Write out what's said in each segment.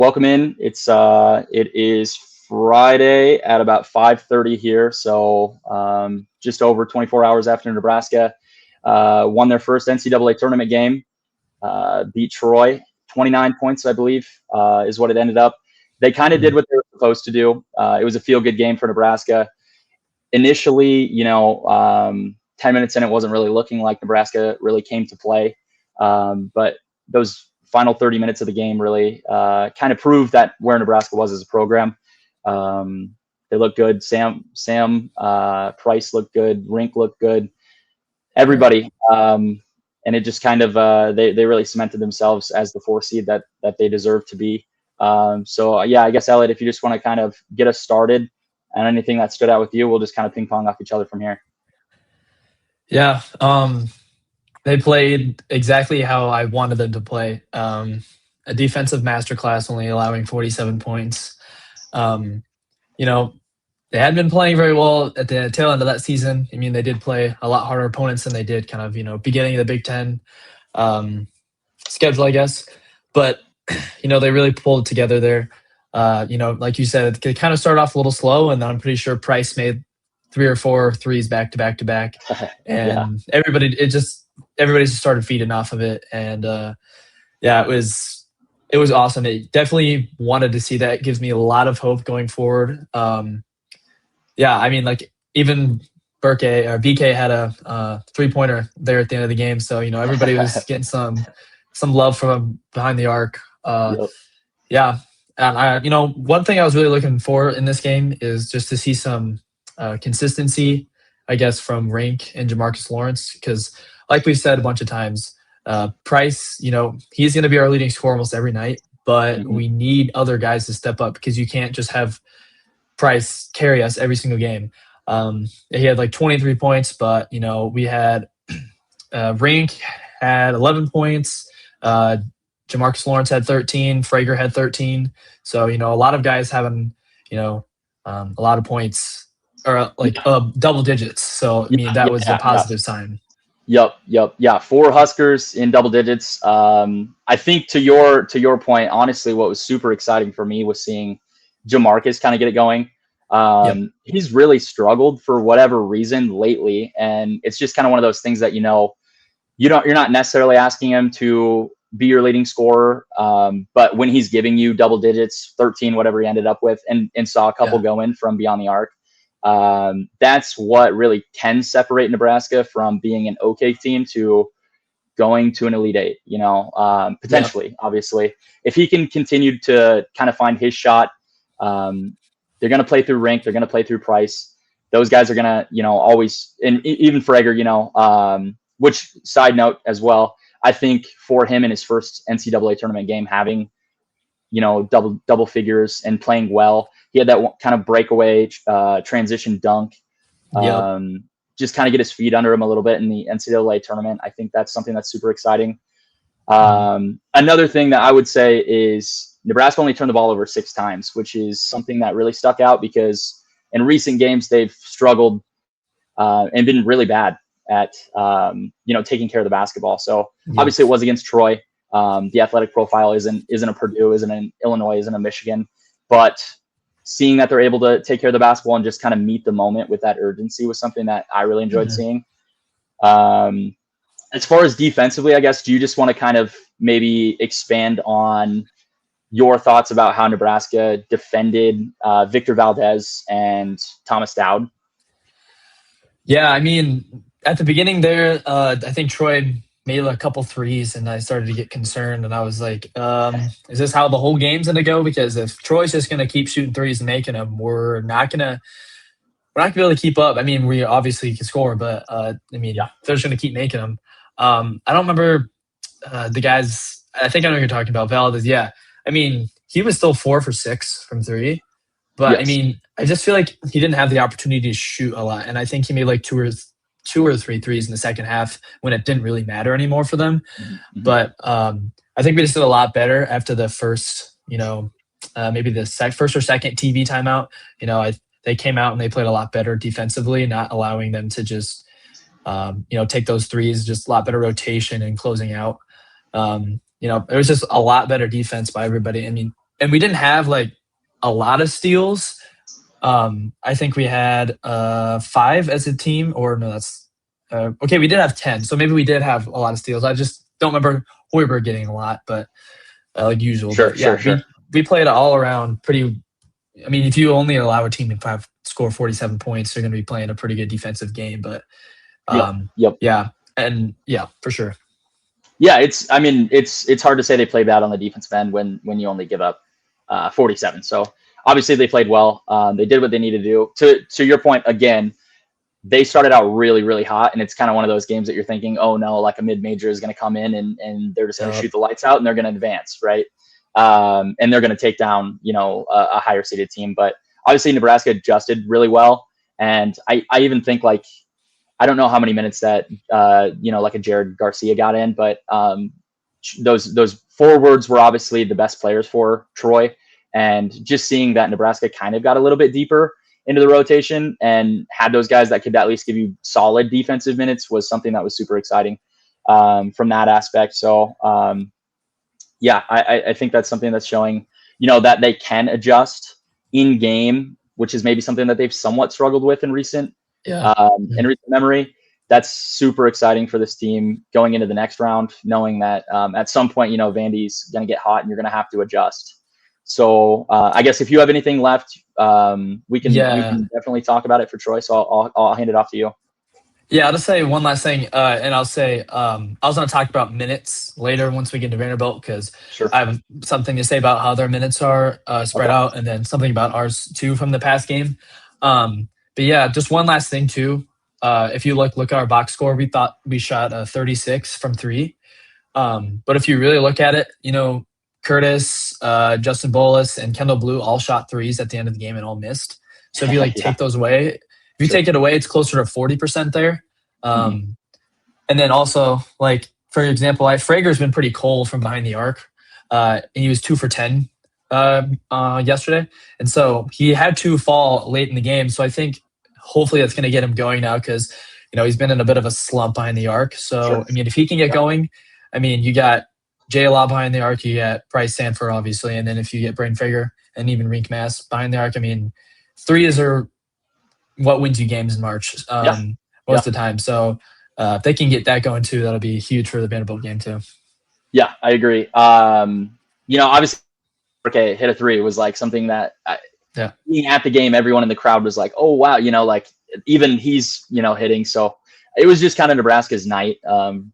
Welcome in. It is Friday at about 5:30 here, so just over 24 hours after Nebraska won their first NCAA tournament game, beat Troy 29 points, I believe, is what it ended up. They kind of did what they were supposed to do. It was a feel-good game for Nebraska. Initially, 10 minutes in, it wasn't really looking like Nebraska really came to play, but those final 30 minutes of the game really kind of proved that where Nebraska was as a program. They looked good. Sam Price looked good. Rink looked good. Everybody. And it just kind of they really cemented themselves as the 4 seed that they deserve to be. Yeah, I guess, Elliot, if you just want to kind of get us started and anything that stood out with you, we'll just kind of ping pong off each other from here. Yeah. They played exactly how I wanted them to play. A defensive masterclass, only allowing 47 points. They hadn't been playing very well at the tail end of that season. I mean, they did play a lot harder opponents than they did kind of, beginning of the Big Ten schedule, I guess. But, they really pulled it together there. Like you said, it kind of started off a little slow, and then I'm pretty sure Price made 3 or 4 threes back to back to back. And everybody just started feeding off of it. And it was awesome. It definitely wanted to see that. It gives me a lot of hope going forward. Even BK had a 3-pointer there at the end of the game. So, everybody was getting some love from behind the arc. Yeah. And one thing I was really looking for in this game is just to see some consistency, I guess, from Rink and Jamarcus Lawrence, because like we've said a bunch of times, Price, he's going to be our leading scorer almost every night, but we need other guys to step up, because you can't just have Price carry us every single game. He had like 23 points, but, we had Rink had 11 points. Jamarcus Lawrence had 13. Frager had 13. So, a lot of guys having, a lot of points, or double digits. So, that was a positive sign. Yep. Yeah, 4 Huskers in double digits. I think to your point, honestly, what was super exciting for me was seeing Jamarcus kind of get it going. He's really struggled for whatever reason lately, and it's just kind of one of those things that you're not necessarily asking him to be your leading scorer, but when he's giving you double digits, 13, whatever he ended up with, and saw a couple go in from beyond the arc. That's what really can separate Nebraska from being an okay team to going to an Elite Eight, potentially, obviously. If he can continue to kind of find his shot, they're going to play through Rink. They're going to play through Price. Those guys are going to, always, and even Frager, which, side note as well, I think for him in his first NCAA tournament game, having, double figures and playing well, he had that kind of breakaway transition dunk. Just kind of get his feet under him a little bit in the NCAA tournament. I think that's something that's super exciting. Another thing that I would say is Nebraska only turned the ball over 6 times, which is something that really stuck out, because in recent games they've struggled and been really bad at taking care of the basketball. So obviously it was against Troy. The athletic profile isn't a Purdue, isn't an Illinois, isn't a Michigan, but seeing that they're able to take care of the basketball and just kind of meet the moment with that urgency was something that I really enjoyed seeing. As far as defensively, I guess, do you just want to kind of maybe expand on your thoughts about how Nebraska defended Victor Valdez and Thomas Dowd? Yeah, at the beginning there, I think Troy made a couple threes, and I started to get concerned, and I was like, is this how the whole game's going to go? Because if Troy's just going to keep shooting threes and making them, we're not going to be able to keep up. We obviously can score, but they're just going to keep making them. I don't remember the guys. I think I know who you're talking about. Valdez, yeah. He was still 4 for 6 from 3, but I just feel like he didn't have the opportunity to shoot a lot, and I think he made like 2 or 3 threes in the second half when it didn't really matter anymore for them. But I think we just did a lot better after the first, maybe the first or second TV timeout. They came out and they played a lot better defensively, not allowing them to just, take those threes, just a lot better rotation and closing out. It was just a lot better defense by everybody. and we didn't have like a lot of steals. I think we had 5 as a team, or no, that's okay. We did have 10, so maybe we did have a lot of steals. I just don't remember Hoiberg getting a lot, but like usual. Sure, But yeah, sure. we played all around pretty. I mean, if you only allow a team to score 47 points, you're going to be playing a pretty good defensive game. But Yep. yeah, and yeah, for sure. Yeah, I mean, it's hard to say they played bad on the defensive end when you only give up 47. So obviously they played well. They did what they needed to do. To your point, again, they started out really, really hot, and it's kind of one of those games that you're thinking, oh no, like a mid-major is going to come in and they're just going to shoot the lights out and they're going to advance, right? And they're going to take down, a higher seeded team. But obviously Nebraska adjusted really well. And I even think, like, I don't know how many minutes that, like a Jared Garcia got in, but those forwards were obviously the best players for Troy. And just seeing that Nebraska kind of got a little bit deeper into the rotation and had those guys that could at least give you solid defensive minutes was something that was super exciting from that aspect. So, yeah, I think that's something that's showing, that they can adjust in game, which is maybe something that they've somewhat struggled with in recent memory. That's super exciting for this team going into the next round, knowing that at some point, Vandy's going to get hot and you're going to have to adjust. So I guess if you have anything left, we can definitely talk about it for Troy. So I'll hand it off to you. Yeah, I'll just say one last thing, and I'll say I was going to talk about minutes later once we get to Vanderbilt, because I have something to say about how their minutes are spread out, and then something about ours too from the past game. But yeah, just one last thing too. If you look at our box score, we thought we shot 36 from 3. But if you really look at it, Curtis, Justin Bolus, and Kendall Blue all shot 3s at the end of the game and all missed. So if you take those away, if you take it away, it's closer to 40% there. And then also, like, for example, Frager's been pretty cold from behind the arc. And he was 2 for 10 yesterday. And so he had 2 fall late in the game. So I think hopefully that's going to get him going now, because, he's been in a bit of a slump behind the arc. So, I mean, if he can get going, I mean, you got Jay Law behind the arc, you got Bryce Sanford, obviously. And then if you get Brain Frager and even Rink Mass behind the arc, I mean, 3s are what wins you games in March most of the time. So if they can get that going too, that'll be huge for the Vanderbilt game too. Yeah, I agree. Obviously, hit a 3 was like something that being at the game, everyone in the crowd was like, oh wow, like even he's hitting. So it was just kind of Nebraska's night. From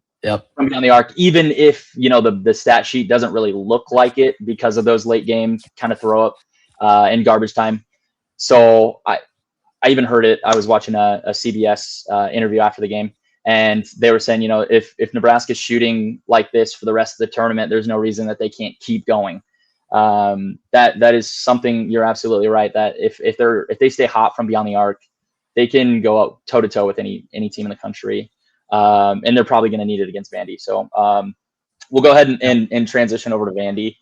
beyond the arc, even if the stat sheet doesn't really look like it because of those late game kind of throw up in garbage time. So I even heard it. I was watching a CBS interview after the game, and they were saying, if Nebraska's shooting like this for the rest of the tournament, there's no reason that they can't keep going. That is something, you're absolutely right, that if they stay hot from beyond the arc, they can go out toe to toe with any team in the country, and they're probably going to need it against Vandy. So we'll go ahead and transition over to Vandy.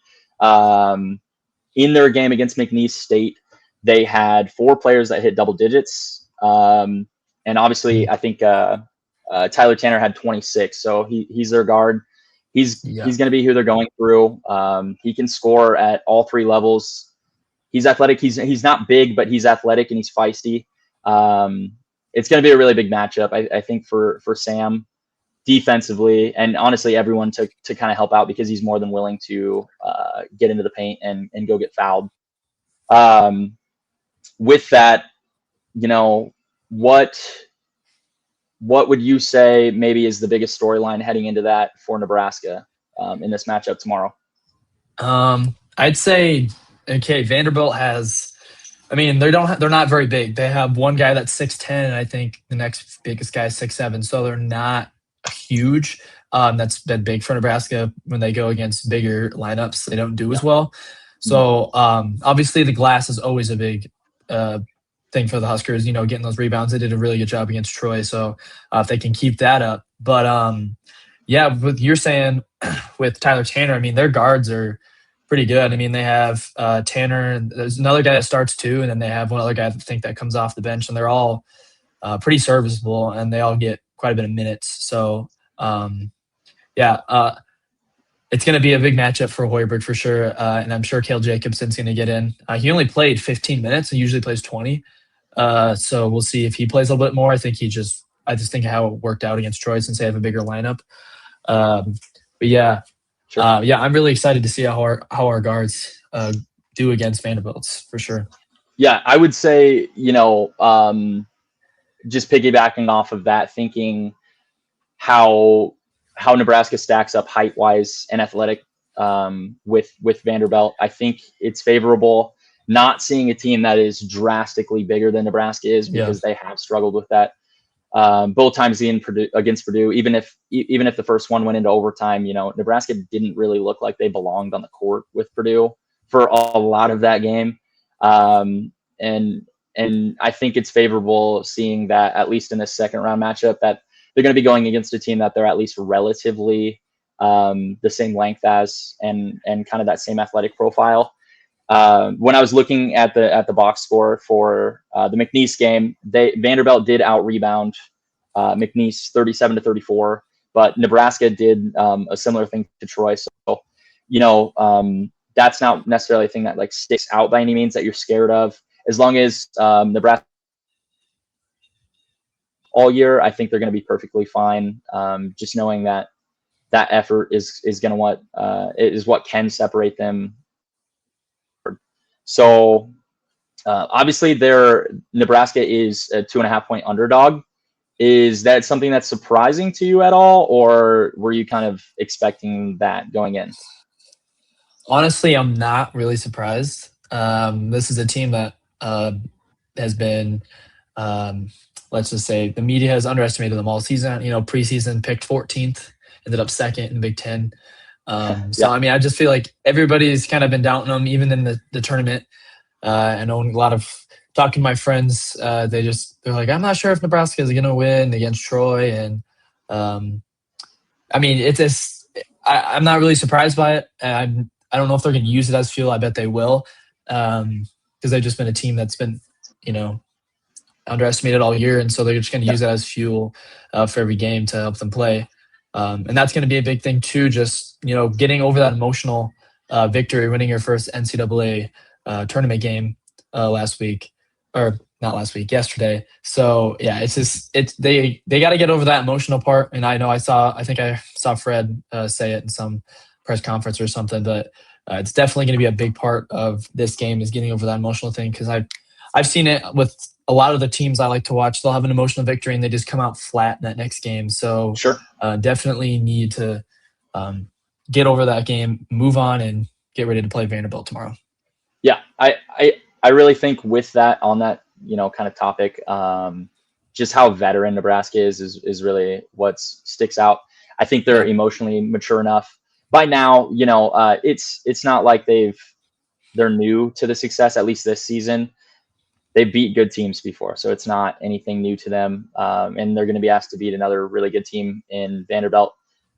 In their game against McNeese State, they had 4 players that hit double digits. And obviously, I think Tyler Tanner had 26. So he's their guard. He's going to be who they're going through. He can score at all 3 levels. He's athletic. He's not big, but he's athletic and he's feisty. It's going to be a really big matchup, I think, for Sam defensively, and honestly everyone to kind of help out, because he's more than willing to get into the paint and go get fouled. With that, what would you say maybe is the biggest storyline heading into that for Nebraska in this matchup tomorrow? I'd say, okay, Vanderbilt has, I mean, they're not very big. They have one guy that's 6'10", and I think the next biggest guy is 6'7", so they're not huge. That's been big for Nebraska when they go against bigger lineups. They don't do as well. So obviously the glass is always a big thing for the Huskers, getting those rebounds. They did a really good job against Troy. So if they can keep that up. But what you're saying with Tyler Tanner, I mean, their guards are pretty good. I mean, they have Tanner, and there's another guy that starts too, and then they have one other guy that comes off the bench, and they're all pretty serviceable, and they all get quite a bit of minutes. So it's it's going to be a big matchup for Hoiberg for sure, and I'm sure Cale Jacobson's going to get in. He only played 15 minutes and usually plays 20, so we'll see if he plays a little bit more. I just think how it worked out against Troy since they have a bigger lineup. But yeah, Sure. I'm really excited to see how our guards do against Vanderbilt's for sure. Yeah, I would say, just piggybacking off of that, thinking how Nebraska stacks up height wise and athletic with Vanderbilt. I think it's favorable not seeing a team that is drastically bigger than Nebraska is, because they have struggled with that both times against Purdue. Even if the first one went into overtime, Nebraska didn't really look like they belonged on the court with Purdue for a lot of that game. And I think it's favorable seeing that, at least in this second round matchup, that they're going to be going against a team that they're at least relatively the same length as, and kind of that same athletic profile. When I was looking at the box score for the McNeese game, Vanderbilt did out rebound McNeese 37-34, but Nebraska did a similar thing to Troy. So, that's not necessarily a thing that like sticks out by any means that you're scared of. As long as Nebraska all year, I think they're going to be perfectly fine. Just knowing that effort is what can separate them. So obviously, Nebraska is a 2.5 point underdog. Is that something that's surprising to you at all, or were you kind of expecting that going in? Honestly, I'm not really surprised. This is a team that has been, let's just say, the media has underestimated them all season. Preseason picked 14th, ended up second in the Big Ten. So, I mean, I just feel like everybody's kind of been doubting them, even in the tournament. I know a lot of talking to my friends, they're like, I'm not sure if Nebraska is going to win against Troy. And I mean, I'm not really surprised by it. I don't know if they're going to use it as fuel. I bet they will, because they've just been a team that's been, underestimated all year. And so they're just going to use it as fuel for every game to help them play. And that's going to be a big thing too, just, getting over that emotional victory, winning your first NCAA tournament game yesterday. So yeah, they got to get over that emotional part. And I think I saw Fred say it in some press conference or something, but it's definitely going to be a big part of this game, is getting over that emotional thing. Cause I've seen it with a lot of the teams I like to watch. They'll have an emotional victory and they just come out flat in that next game. So sure. Definitely need to get over that game, move on, and get ready to play Vanderbilt tomorrow. Yeah, I really think with that, on that, kind of topic, just how veteran Nebraska is really what sticks out. I think they're emotionally mature enough by now. It's not like they're new to the success, at least this season. They beat good teams before, so it's not anything new to them. And they're going to be asked to beat another really good team in Vanderbilt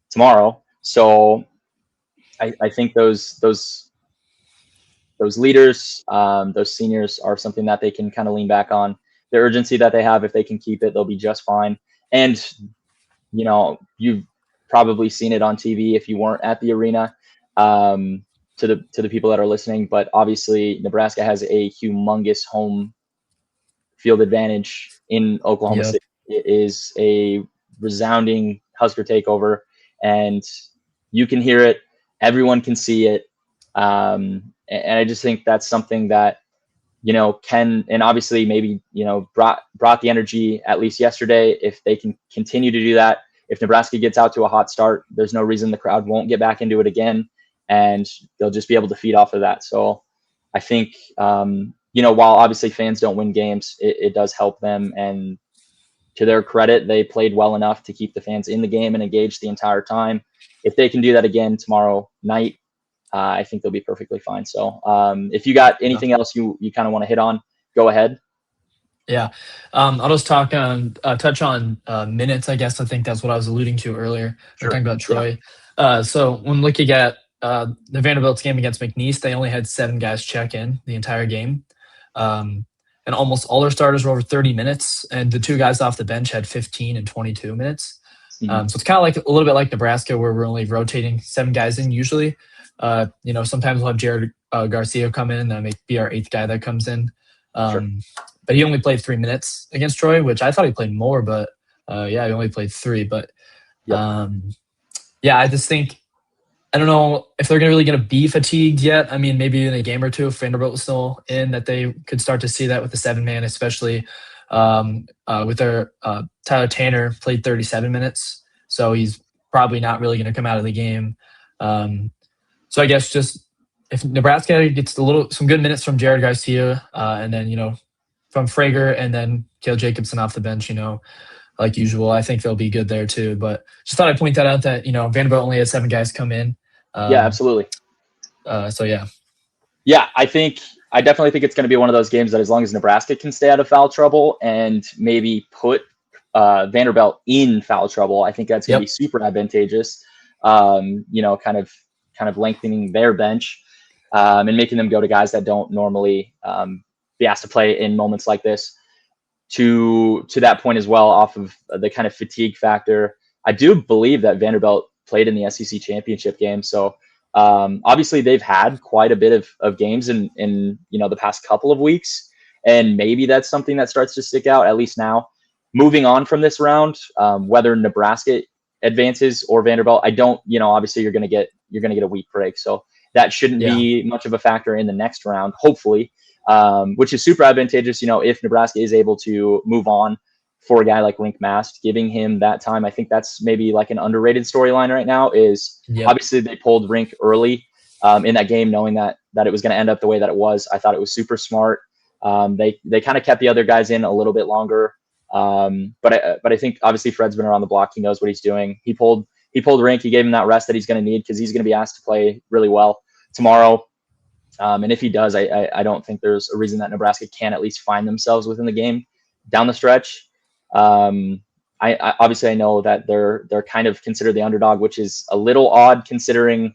tomorrow. So I think those leaders, those seniors, are something that they can kind of lean back on. The urgency that they have, if they can keep it, they'll be just fine. And you've probably seen it on TV if you weren't at the arena. To the people that are listening, but obviously Nebraska has a humongous home field advantage in Oklahoma City. It is a resounding Husker takeover, and you can hear it. Everyone can see it. And I just think that's something that, can, and obviously maybe, brought the energy at least yesterday. If they can continue to do that, if Nebraska gets out to a hot start, there's no reason the crowd won't get back into it again, and they'll just be able to feed off of that. So I think, while obviously fans don't win games, it does help them. And to their credit, they played well enough to keep the fans in the game and engaged the entire time. If they can do that again tomorrow night, I think they'll be perfectly fine. So if you got anything else you kind of want to hit on, go ahead. Yeah. I'll just touch on minutes, I guess. I think that's what I was alluding to earlier. Sure. We're talking about Troy. Yeah. So when looking at the Vanderbilt's game against McNeese, they only had 7 guys check in the entire game. And almost all their starters were over 30 minutes. And the 2 guys off the bench had 15 and 22 minutes. Mhm. So it's kind of like a little bit like Nebraska, where we're only rotating 7 guys in usually. Sometimes we'll have Jared Garcia come in, that may be our 8th guy that comes in. Sure. But he only played 3 minutes against Troy, which I thought he played more, but he only played 3. But Yep. I just think I don't know if they're really going to be fatigued yet. I mean, maybe in a game or two, if Vanderbilt was still in, that they could start to see that with the 7-man, especially with their Tyler Tanner played 37 minutes, so he's probably not really going to come out of the game. So I guess just if Nebraska gets some good minutes from Jared Garcia, and then from Frager, and then Cale Jacobson off the bench, like usual, I think they'll be good there too. But just thought I'd point that out that Vanderbilt only had 7 guys come in. Yeah, absolutely. So yeah. Yeah, I definitely think it's going to be one of those games that as long as Nebraska can stay out of foul trouble and maybe put Vanderbilt in foul trouble, I think that's going to be super advantageous. Kind of lengthening their bench and making them go to guys that don't normally be asked to play in moments like this. To that point as well, off of the kind of fatigue factor, I do believe that Vanderbilt played in the SEC championship game, so obviously they've had quite a bit of games in the past couple of weeks, and maybe that's something that starts to stick out at least now. Moving on from this round, whether Nebraska advances or Vanderbilt, I don't. Obviously you're gonna get a week break, so that shouldn't be much of a factor in the next round, hopefully, which is super advantageous. If Nebraska is able to move on for a guy like Rink Mast, giving him that time. I think that's maybe like an underrated storyline right now is obviously they pulled Rink early in that game, knowing that it was going to end up the way that it was. I thought it was super smart. They kind of kept the other guys in a little bit longer. But I think obviously Fred's been around the block. He knows what he's doing. He pulled Rink. He gave him that rest that he's going to need because he's going to be asked to play really well tomorrow. And if he does, I don't think there's a reason that Nebraska can't at least find themselves within the game down the stretch. I obviously I know that they're kind of considered the underdog, which is a little odd considering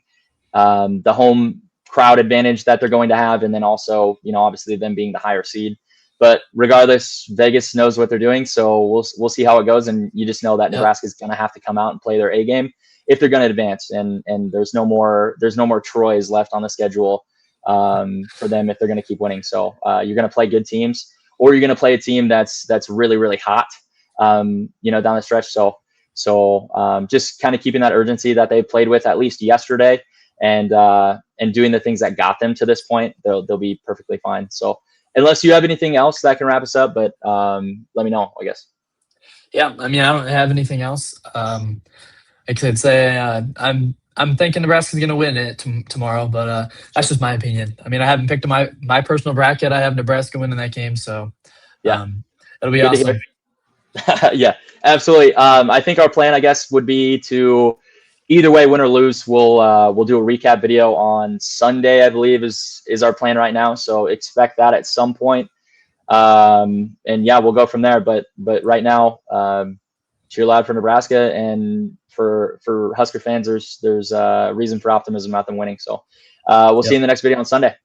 the home crowd advantage that they're going to have, and then also obviously them being the higher seed. But regardless, Vegas knows what they're doing, so we'll see how it goes. And you just know that Nebraska is going to have to come out and play their A game if they're going to advance. And there's no more Troys left on the schedule for them if they're going to keep winning. So you're going to play good teams, or you're going to play a team that's really, really hot, down the stretch. So just kind of keeping that urgency that they played with at least yesterday, and doing the things that got them to this point, they'll be perfectly fine. So unless you have anything else that can wrap us up, but let me know, I guess. Yeah, I mean, I don't have anything else. I could say I'm thinking Nebraska's going to win it tomorrow, but that's just my opinion. I mean, I haven't picked my personal bracket. I have Nebraska winning that game, so yeah, it'll be awesome. Yeah, absolutely. I think our plan, I guess, would be to either way, win or lose, we'll do a recap video on Sunday, I believe is our plan right now. So expect that at some point. And yeah, we'll go from there. But right now, cheer loud for Nebraska, and for Husker fans, there's reason for optimism about them winning. So we'll see you in the next video on Sunday.